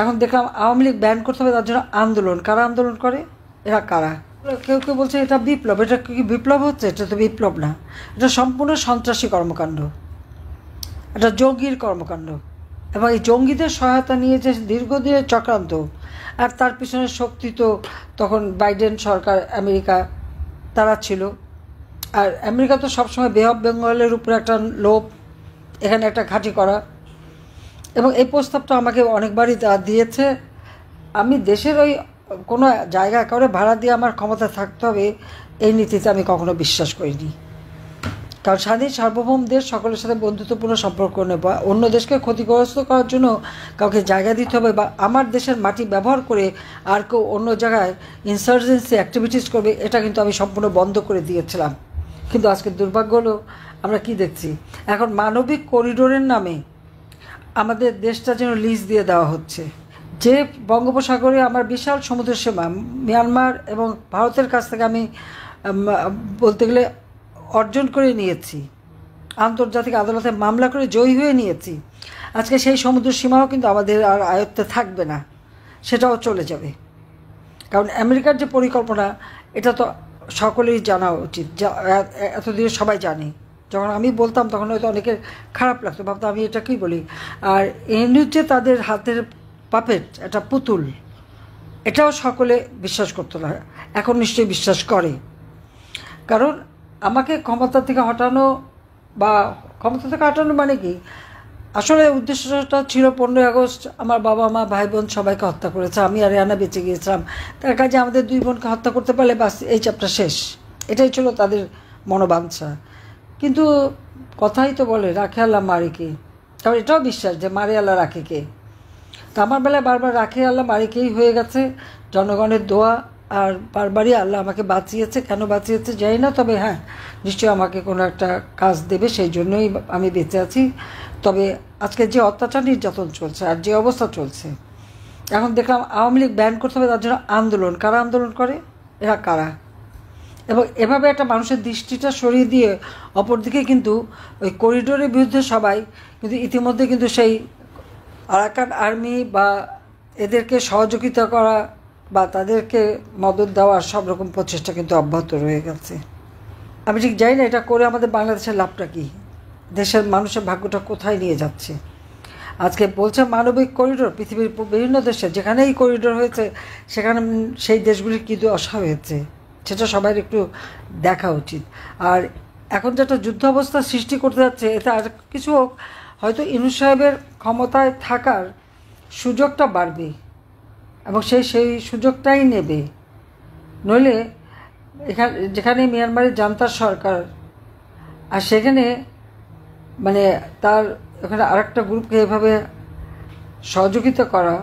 এখন দেখলাম আওয়ামী লীগ ব্যান করতে হবে, তার জন্য আন্দোলন। কারা আন্দোলন করে? এরা কারা? কেউ কেউ বলছে এটা বিপ্লব। এটা কি বিপ্লব হচ্ছে? এটা তো বিপ্লব না, এটা সম্পূর্ণ সন্ত্রাসী কর্মকাণ্ড, এটা জঙ্গির কর্মকাণ্ড। এবং এই জঙ্গিদের সহায়তা নিয়ে যে দীর্ঘদিনের চক্রান্ত, আর তার পিছনে শক্তি তো তখন বাইডেন সরকার, আমেরিকা, তারা ছিল। আর আমেরিকা তো সবসময় বে অফ বেঙ্গলের উপরে একটা লোভ, এখানে একটা ঘাঁটি করা। এবং এই প্রস্তাবটা আমাকে অনেকবারই দিয়েছে। আমি দেশের ওই কোনো জায়গা করে ভাড়া দিয়ে আমার ক্ষমতা থাকতে হবে, এই নীতিতে আমি কখনো বিশ্বাস করিনি। কারণ স্বাধীন সার্বভৌম দেশ সকলের সাথে বন্ধুত্বপূর্ণ সম্পর্ক নেব, অন্য দেশকে ক্ষতিগ্রস্ত করার জন্য কাউকে জায়গা দিতে হবে, বা আমার দেশের মাটি ব্যবহার করে আর কেউ অন্য জায়গায় ইনসার্জেন্সি অ্যাক্টিভিটিস করবে, এটা কিন্তু আমি সম্পূর্ণ বন্ধ করে দিয়েছিলাম। কিন্তু আজকে দুর্ভাগ্য হলো আমরা কি দেখছি, এখন মানবিক করিডোরের নামে আমাদের দেশটা যেন লিজ দিয়ে দেওয়া হচ্ছে। যে বঙ্গোপসাগরে আমার বিশাল সমুদ্র সীমা, মিয়ানমার এবং ভারতের কাছ থেকে আমি বলতে গেলে অর্জন করে নিয়েছি, আন্তর্জাতিক আদালতে মামলা করে জয়ী হয়ে নিয়েছি। আজকে সেই সমুদ্র সীমাও কিন্তু আমাদের আর আয়ত্তে থাকবে না, সেটাও চলে যাবে। কারণ আমেরিকার যে পরিকল্পনা, এটা তো সকলেই জানা উচিত, এতদিনে সবাই জানে। যখন আমি বলতাম তখন হয়তো অনেকের খারাপ লাগতো, ভাবতাম আমি এটা কী বলি। আর ইউনুস যে তাদের হাতের পাপেট, একটা পুতুল, এটাও সকলে বিশ্বাস করতো না, এখন নিশ্চয়ই বিশ্বাস করে। কারণ আমাকে ক্ষমতা থেকে হটানো, বা ক্ষমতা থেকে হটানো মানে কি, আসলে উদ্দেশ্যটা ছিল 15ই আগস্ট আমার বাবা মা ভাই বোন সবাইকে হত্যা করেছে, আমি আর রেহানা বেঁচে গিয়েছিলাম। তার কাজে আমাদের 2 বোনকে হত্যা করতে পারলে বাস, এই চ্যাপ্টার শেষ। এটাই ছিল তাদের মনোবাঞ্ছা। কিন্তু কথাই তো বলে রাখে আল্লাহ মারে কে, কারণ এটাও বিশ্বাস যে মারে আল্লাহ রাখে কে। তা আমার বেলায় বারবার রাখে আল্লাহ মারে কেই হয়ে গেছে, জনগণের দোয়া আর বারবারই আল্লাহ আমাকে বাঁচিয়েছে। কেন বাঁচিয়েছে জানি না, তবে হ্যাঁ নিশ্চয়ই আমাকে কোনো একটা কাজ দেবে, সেই জন্যই আমি বেঁচে আছি। তবে আজকে যে অত্যাচার নির্যাতন চলছে আর যে অবস্থা চলছে, এখন দেখলাম আওয়ামী লীগ ব্যান করতে হবে, তার জন্য আন্দোলন। কারা আন্দোলন করে? এরা কারা? এবং এভাবে একটা মানুষের দৃষ্টিটা সরিয়ে দিয়ে অপরদিকে কিন্তু ওই করিডোরের বিরুদ্ধে সবাই কিন্তু ইতিমধ্যে কিন্তু সেই আরাকান আর্মি বা এদেরকে সহযোগিতা করা বা তাদেরকে মদত দেওয়ার সব রকম প্রচেষ্টা কিন্তু অব্যাহত রয়ে গেছে। আমি ঠিক জানি না এটা করে আমাদের বাংলাদেশের লাভটা কী, দেশের মানুষের ভাগ্যটা কোথায় নিয়ে যাচ্ছে। আজকে বলছে মানবিক করিডোর, পৃথিবীর বিভিন্ন দেশে যেখানে এই করিডোর হয়েছে সেখানে সেই দেশগুলির কী দশা হয়েছে সেটা সবাই একটু দেখা উচিত। আর এখন যেটা যুদ্ধ অবস্থা সৃষ্টি করতে যাচ্ছে, এতে আর কিছু হোক, হয়তো ইউনূস সাহেবের ক্ষমতায় থাকার সুযোগটা বাড়বে এবং সেই সুযোগটাই নেবে। নইলে যেখানে মিয়ানমারের জান্তার সরকার, আর সেখানে মানে তার ওখানে আরেকটা গ্রুপকে এভাবে সহযোগিতা করা,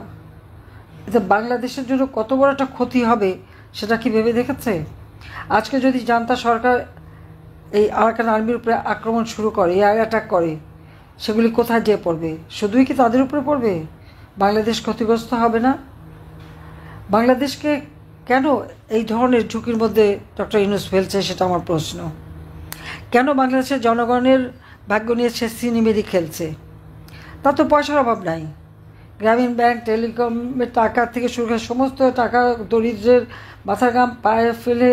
এতে বাংলাদেশের জন্য কত বড় একটা ক্ষতি হবে সেটা কি ভেবে দেখেছে? আজকে যদি জান্তা সরকার এই আরাকান আর্মির উপরে আক্রমণ শুরু করে, এয়ার অ্যাটাক করে, সেগুলি কোথায় যেয়ে পড়বে? শুধুই কি তাদের উপরে পড়বে? বাংলাদেশ ক্ষতিগ্রস্ত হবে না? বাংলাদেশকে কেন এই ধরনের ঝুঁকির মধ্যে ডক্টর ইউনূস ফেলছে সেটা আমার প্রশ্ন। কেন বাংলাদেশের জনগণের ভাগ্য নিয়ে সে সিনেমেরি খেলছে? তার তো পয়সার অভাব নাই। গ্রামীণ ব্যাংক, টেলিকমের টাকা থেকে শুরু করে সমস্ত টাকা, দরিদ্রের মাথার ঘাম পায়ে ফেলে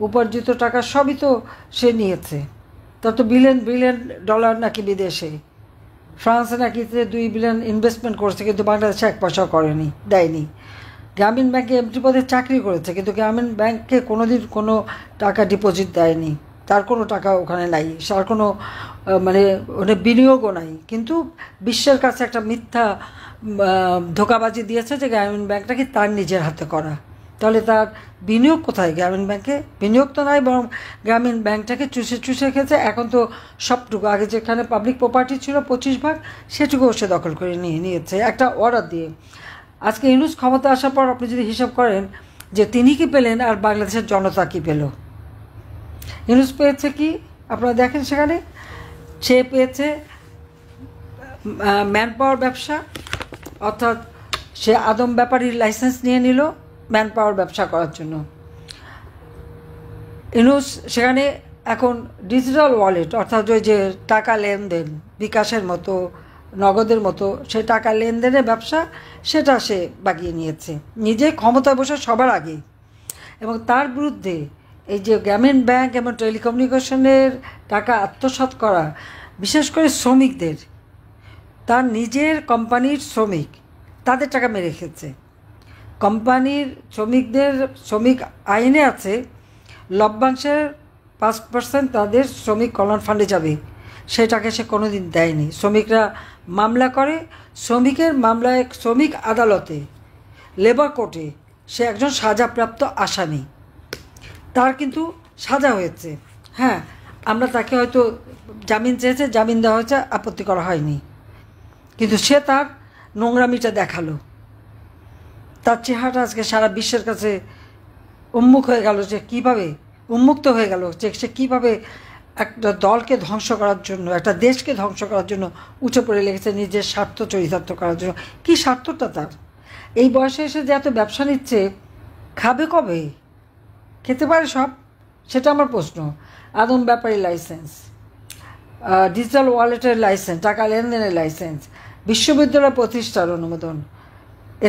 উপার্জিত টাকা সবই তো সে নিয়েছে। তার তো বিলিয়ন ডলার নাকি বিদেশে, ফ্রান্সে নাকি 2 বিলিয়ন ইনভেস্টমেন্ট করেছে, কিন্তু বাংলাদেশে 1 পয়সাও করেনি, দেয়নি। গ্রামীণ ব্যাংকে এমটি পদে চাকরি করেছে, কিন্তু গ্রামীণ ব্যাংকে কোনোদিন কোনো টাকা ডিপোজিট দেয়নি, তার কোনো টাকা ওখানে নাই, তার কোনো মানে বিনিয়োগও নাই। কিন্তু বিশ্বের কাছে একটা মিথ্যা ধোঁকাবাজি দিয়েছে যে গ্রামীণ ব্যাংকটা কি তার নিজের হাতে করা। তাহলে তার বিনিয়োগ কোথায়? গ্রামীণ ব্যাংকে বিনিয়োগ তো নাই, বরং গ্রামীণ ব্যাংকটাকে চুষে খেয়েছে। এখন তো সবটুকু, আগে যেখানে পাবলিক প্রপার্টি ছিল 25 ভাগ, সেটুকুও সে দখল করে নিয়েছে একটা অর্ডার দিয়ে। আজকে ইউনূস ক্ষমতা আসার পর আপনি যদি হিসাব করেন যে তিনি কি পেলেন আর বাংলাদেশের জনতা কি পেল। ইউনূস পেয়েছে কি আপনারা দেখেন, সেখানে সে পেয়েছে ম্যান পাওয়ার ব্যবসা, অর্থাৎ সে আদম ব্যাপারীর লাইসেন্স নিয়ে নিল ম্যান পাওয়ার ব্যবসা করার জন্য। ইউনূস সেখানে এখন ডিজিটাল ওয়ালেট, অর্থাৎ ওই যে টাকা লেনদেন বিকাশের মতো নগদের মতো সে টাকা লেনদেনের ব্যবসা সেটা সে বাগিয়ে নিয়েছে নিজে ক্ষমতায় বসে সবার আগে। এবং তার বিরুদ্ধে এই যে গ্রামীণ ব্যাংক এবং টেলিকমিউনিকেশনের টাকা আত্মসাৎ করা, বিশেষ করে শ্রমিকদের, তার নিজের কোম্পানির শ্রমিক তাদের টাকা মেরে খেয়েছে। কোম্পানির শ্রমিক আইনে আছে লভ্যাংশের 5% তাদের শ্রমিক কল্যাণ ফান্ডে যাবে, সেটাকে সে কোনো দিন দেয়নি। শ্রমিকরা মামলা করে, শ্রমিকের মামলায় শ্রমিক আদালতে লেবার কোর্টে সে একজন সাজাপ্রাপ্ত আসামি, তার কিন্তু সাজা হয়েছে। হ্যাঁ, আমরা তাকে হয়তো জামিন চেয়েছে, জামিন দেওয়া হয়েছে, আপত্তি করা হয়নি, কিন্তু সে তার নোংরামিটা দেখালো। তার চেহারাটা আজকে সারা বিশ্বের কাছে উন্মুখ হয়ে গেল, যে কীভাবে উন্মুক্ত হয়ে গেল যে সে কীভাবে একটা দলকে ধ্বংস করার জন্য, একটা দেশকে ধ্বংস করার জন্য উঠে পড়ে লেগেছে, নিজের স্বার্থ চরিতার্থ করার জন্য। কী স্বার্থটা তার? এই বয়সে এসে যে এত ব্যবসা নিচ্ছে, খাবে কবে? খেতে পারে সব? সেটা আমার প্রশ্ন। আদম ব্যাপারী লাইসেন্স, ডিজিটাল ওয়ালেটের লাইসেন্স, টাকা লেনদেনের লাইসেন্স, বিশ্ববিদ্যালয় প্রতিষ্ঠার অনুমোদন,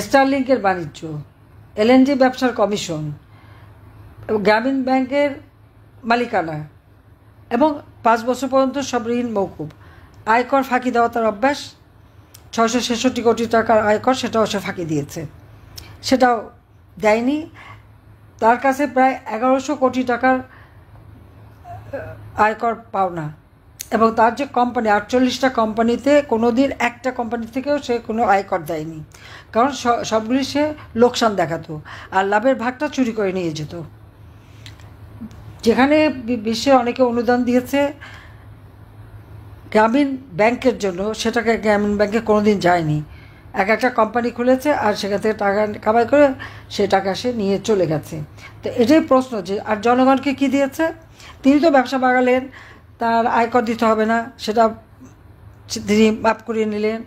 স্টারলিংকের বাণিজ্য, এলএনজি ব্যবসার কমিশন, গ্রামীণ ব্যাংকের মালিকানা, এবং 5 বছর পর্যন্ত সব ঋণ মৌকুব। আয়কর ফাঁকি দেওয়া তার অভ্যাস। 666 কোটি টাকার আয়কর সেটাও সে ফাঁকি দিয়েছে, সেটাও দেয়নি। তার কাছে প্রায় 1100 কোটি টাকার আয়কর পাওনা, এবং তার যে কোম্পানি 48টা কোম্পানিতে কোনো দিন একটা কোম্পানি থেকেও সে কোনো আয়কর দেয়নি, কারণ সবগুলি সে লোকসান দেখাতো আর লাভের ভাগটা চুরি করে নিয়ে যেত। যেখানে বিশ্বে অনেকে অনুদান দিয়েছে গ্রামীণ ব্যাংকের জন্য, সেটাকে গ্রামীণ ব্যাংকে কোনো দিন যায়নি। একটা কোম্পানি খুলেছে আর সেখান থেকে টাকা কামাই করে সে টাকা সে নিয়ে চলে গেছে। তো এটাই প্রশ্ন, যে আর জনগণকে কি দিয়েছে? তিনি তো ব্যবসা বাগালেন, তার আয়কর দিতে হবে না, সেটা তিনি মাফ করিয়ে নিলেন।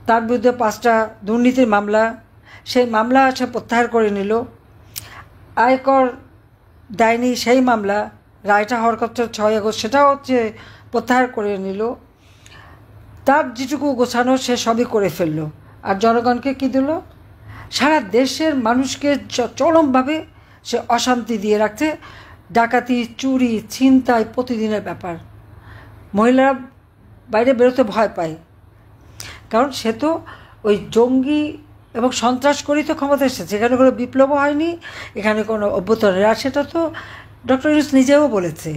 তার বিরুদ্ধে 5টা দুর্নীতির মামলা, সেই মামলা সে প্রত্যাহার করে নিল। আয়কর দেয়নি সেই মামলা, রায়টা হওয়ার কথা 6 আগস্ট, সেটাও প্রত্যাহার করে নিল। তার যেটুকু গোছানো সে সবই করে ফেললো। আর জনগণকে কী দিল? সারা দেশের মানুষকে চরমভাবে সে অশান্তি দিয়ে রাখছে। ডাকাতি, চুরি, ছিনতাই প্রতিদিনের ব্যাপার। মহিলারা বাইরে বেরোতে ভয় পায়, কারণ সে তো ওই জঙ্গি এবং সন্ত্রাস করেই তো ক্ষমতা এসেছে। এখানে কোনো বিপ্লবও হয়নি, এখানে কোনো অভ্যুত্থানের। আর সেটা তো ডক্টর ইউনূস নিজেও বলেছে।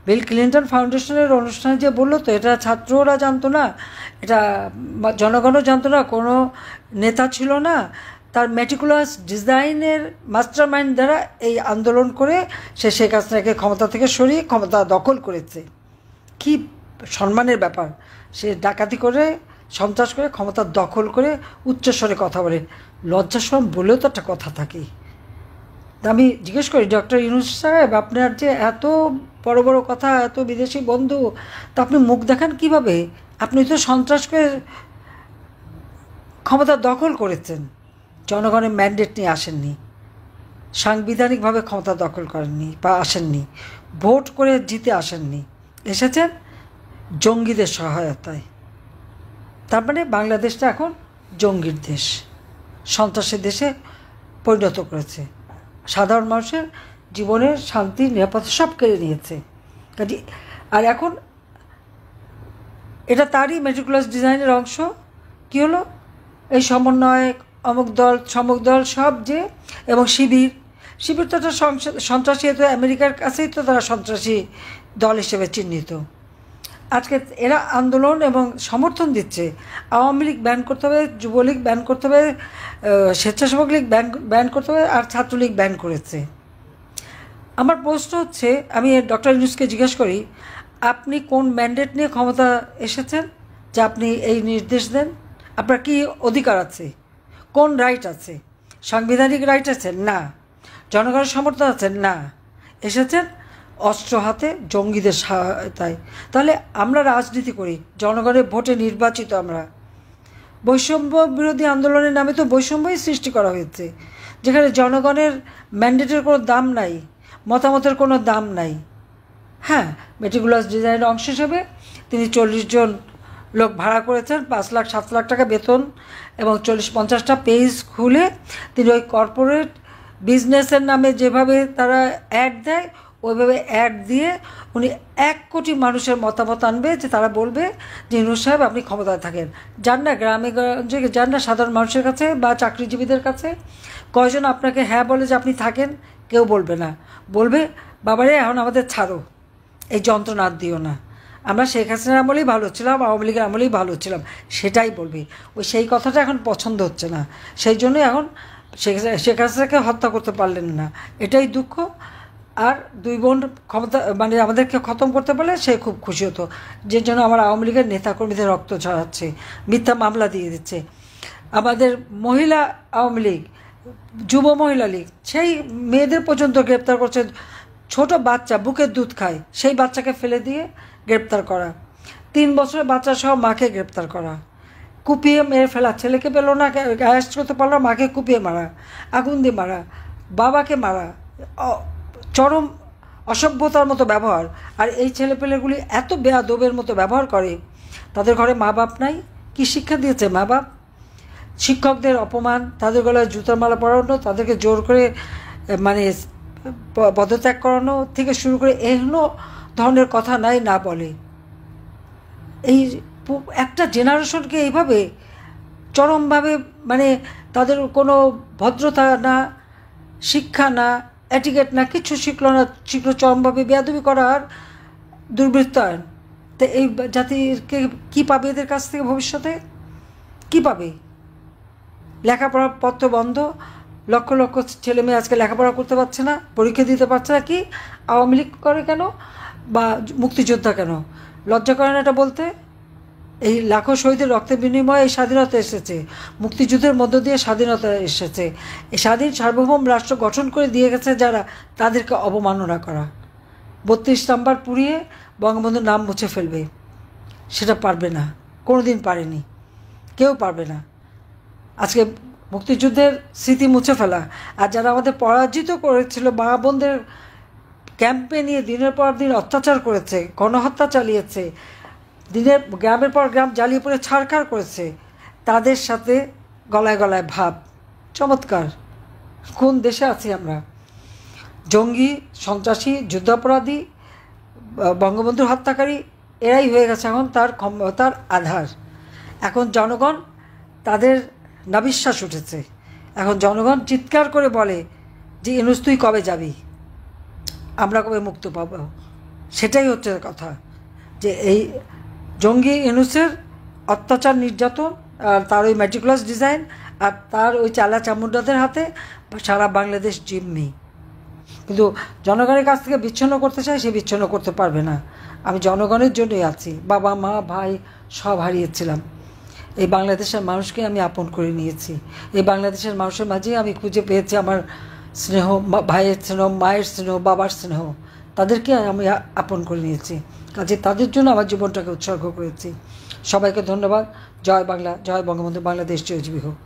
বিল ক্লিন্টন ফাউন্ডেশনের অনুষ্ঠানে যে বললো, তো এটা ছাত্ররা জানতো না, এটা জনগণও জানতো না, কোনো নেতা ছিল না। তার মেটিকুলাস ডিজাইনের মাস্টার মাইন্ড দ্বারা এই আন্দোলন করে সে শেখ হাসিনাকে ক্ষমতা থেকে সরিয়ে ক্ষমতা দখল করেছে। কি সম্মানের ব্যাপার! সে ডাকাতি করে, সন্ত্রাস করে, ক্ষমতা দখল করে উচ্চস্বরে কথা বলে। লজ্জাশরম বলেও তো একটা কথা থাকে। আমি জিজ্ঞেস করি, ডক্টর ইউনূস সাহেব, আপনার যে এত বড় বড় কথা, এত বিদেশি বন্ধু, তা আপনি মুখ দেখান কিভাবে? আপনি তো সন্ত্রাস করে ক্ষমতা দখল করেছেন, জনগণের ম্যান্ডেট নিয়ে আসেননি, সাংবিধানিকভাবে ক্ষমতা দখল করেননি বা আসেননি, ভোট করে জিতে আসেননি, এসেছেন জঙ্গিদের সহায়তায়। তার মানে বাংলাদেশটা এখন জঙ্গির দেশ, সন্ত্রাসের দেশে পরিণত করেছে। সাধারণ মানুষের জীবনের শান্তি, নিরাপত্তা সব কেড়ে নিয়েছে। কাজে আর এখন এটা তারই মেটিকুলাস ডিজাইনের অংশ। কী হলো? এই সমন্বয়, অমুক দল, সমুক দল, সব যে, এবং শিবির তো একটা সন্ত্রাসী, তো আমেরিকার কাছেই তো তারা সন্ত্রাসী দল হিসেবে চিহ্নিত। আজকে এরা আন্দোলন এবং সমর্থন দিচ্ছে। আওয়ামী লীগ ব্যান করতে হবে, যুবলীগ ব্যান করতে হবে, স্বেচ্ছাসেবক লীগ ব্যান করতে হবে, আর ছাত্রলীগ ব্যান করেছে। আমার প্রশ্ন হচ্ছে, আমি ডক্টর ইউনূসকে জিজ্ঞেস করি, আপনি কোন ম্যান্ডেট নিয়ে ক্ষমতা এসেছেন যে আপনি এই নির্দেশ দেন? আপনার কি অধিকার আছে? কোন রাইট আছে? সাংবিধানিক রাইট আছে? না। জনগণের সমর্থন আছে? না। এসেছেন অস্ত্র হাতে, জঙ্গিদের সহায়তায়। তাহলে আমরা রাজনীতি করি, জনগণের ভোটে নির্বাচিত আমরা। বৈষম্য বিরোধী আন্দোলনের নামে তো বৈষম্যই সৃষ্টি করা হয়েছে, যেখানে জনগণের ম্যান্ডেটের কোনো দাম নাই, মতামতের কোনো দাম নাই। হ্যাঁ, মেটিকুলাস ডিজাইনের অংশ হিসেবে তিনি 40 জন লোক ভাড়া করেছেন, 5 লাখ 7 লাখ টাকা বেতন এবং 40-50টা পেজ খুলে তিনি ওই কর্পোরেট বিজনেসের নামে যেভাবে তারা অ্যাড দেয় ওইভাবে অ্যাড দিয়ে উনি 1 কোটি মানুষের মতামত আনবে, যে তারা বলবে যে ইউনূস সাহেব আপনি ক্ষমতায় থাকেন। যান না গ্রামে গঞ্জে, যান না সাধারণ মানুষের কাছে বা চাকরিজীবীদের কাছে, কয়জন আপনাকে হ্যাঁ বলে যে আপনি থাকেন? কেউ বলবে না। বলবে বাবারে এখন আমাদের ছাড়ো, এই যন্ত্রণা আর দিও না, আমরা শেখ হাসিনার আমলেই ভালো ছিলাম, আওয়ামী লীগের আমলেই ভালো ছিলাম, সেটাই বলবে। সেই কথাটা এখন পছন্দ হচ্ছে না, সেই জন্যই এখন শেখ হাসিনাকে হত্যা করতে পারলেন না, এটাই দুঃখ। আর 2 বোন ক্ষমতা মানে আমাদেরকে খতম করতে পারলে সে খুব খুশি হতো, যে জন্য আমার আওয়ামী লীগের নেতাকর্মীদের রক্ত ঝরাচ্ছে, মিথ্যা মামলা দিয়ে দিচ্ছে। আমাদের মহিলা আওয়ামী লীগ, যুব মহিলা লীগ, সেই মেয়েদের পর্যন্ত গ্রেপ্তার করছে। ছোট বাচ্চা বুকের দুধ খায়, সেই বাচ্চাকে ফেলে দিয়ে গ্রেপ্তার করা, 3 বছরের বাচ্চা সহ মাকে গ্রেপ্তার করা, কুপিয়ে মেরে ফেলা, ছেলেকে পেল না, অ্যারেস্ট করতে পারলো, মাকে কুপিয়ে মারা, আগুন দিয়ে মারা, বাবাকে মারা, চরম অসভ্যতার মতো ব্যবহার। আর এই ছেলেপেলেগুলি এত বেয়াদবের মতো ব্যবহার করে, তাদের ঘরে মা বাপ নাই। কি শিক্ষা দিয়েছে মা বাপ? শিক্ষকদের অপমান, তাদের গলায় জুতার মালা পরানো, তাদেরকে জোর করে মানে পদত্যাগ করানো থেকে শুরু করে এহেন ধরনের কথা নাই না বলে। এই একটা জেনারেশনকে এইভাবে চরমভাবে মানে তাদের কোনো ভদ্রতা না, শিক্ষা না, অ্যাটিকেট না, কিছু শিখলো না, শিখলো চরমভাবে বেয়াদবি করা আর দুর্বৃত্তায়ন। তো এই জাতিকে কী পাবে এদের কাছ থেকে ভবিষ্যতে? কী পাবে? লেখাপড়ার পত্র বন্ধ, লক্ষ লক্ষ ছেলে মেয়ে আজকে লেখাপড়া করতে পারছে না, পরীক্ষা দিতে পারছে না। কি আওয়ামী লীগ করে কেন বা মুক্তিযোদ্ধা কেন? লজ্জা করে না এটা বলতে? এই লাখো শহীদের রক্তের বিনিময়ে এই স্বাধীনতা এসেছে, মুক্তিযুদ্ধের মধ্য দিয়ে স্বাধীনতা এসেছে। এই স্বাধীন সার্বভৌম রাষ্ট্র গঠন করে দিয়ে গেছে যারা, তাদেরকে অবমাননা করা, 32 নাম্বার পুড়িয়ে বঙ্গবন্ধুর নাম মুছে ফেলবে, সেটা পারবে না, কোনো দিন পারেনি, কেউ পারবে না। আজকে মুক্তিযুদ্ধের স্মৃতি মুছে ফেলা, আর যারা আমাদের পরাজিত করেছিল, মা বোনদের ক্যাম্পে নিয়ে দিনের পর দিন অত্যাচার করেছে, গণহত্যা চালিয়েছে, দিনের গ্রামের পর গ্রাম জ্বালিয়ে পড়ে ছাড়খাড় করেছে, তাদের সাথে গলায় গলায় ভাব। চমৎকার! কোন দেশে আছি আমরা? জঙ্গি, সন্ত্রাসী, যুদ্ধাপরাধী, বঙ্গবন্ধুর হত্যাকারী, এরাই হয়ে গেছে এখন তার ক্ষমতার আধার। এখন জনগণ, তাদের নাবিশ্বাস উঠেছে, এখন জনগণ চিৎকার করে বলে যে ইউনূস তুই কবে যাবি, আমরা কবে মুক্তি পাব? সেটাই হচ্ছে কথা, যে এই জঙ্গি ইউনূসের অত্যাচার, নির্যাতন, আর তার ওই ম্যাটিকুলাস ডিজাইন, আর তার ওই চালা চামুন্ডাদের হাতে সারা বাংলাদেশ জিম্মি। কিন্তু জনগণের কাছ থেকে বিচ্ছিন্ন করতে চায়, সে বিচ্ছিন্ন করতে পারবে না। আমি জনগণের জন্যই আছি, বাবা মা ভাই সব হারিয়েছিলাম, এই বাংলাদেশের মানুষকে আমি আপন করে নিয়েছি। এই বাংলাদেশের মানুষের মাঝেই আমি খুঁজে পেয়েছি আমার স্নেহ, ভাইয়ের স্নেহ, মায়ের স্নেহ, বাবার স্নেহ, তাদেরকে আমি আপন করে নিয়েছি। কাজে তাদের জন্য আমার জীবনটাকে উৎসর্গ করেছি। সবাইকে ধন্যবাদ। জয় বাংলা, জয় বঙ্গবন্ধু, বাংলাদেশ চিরজীবী হোক।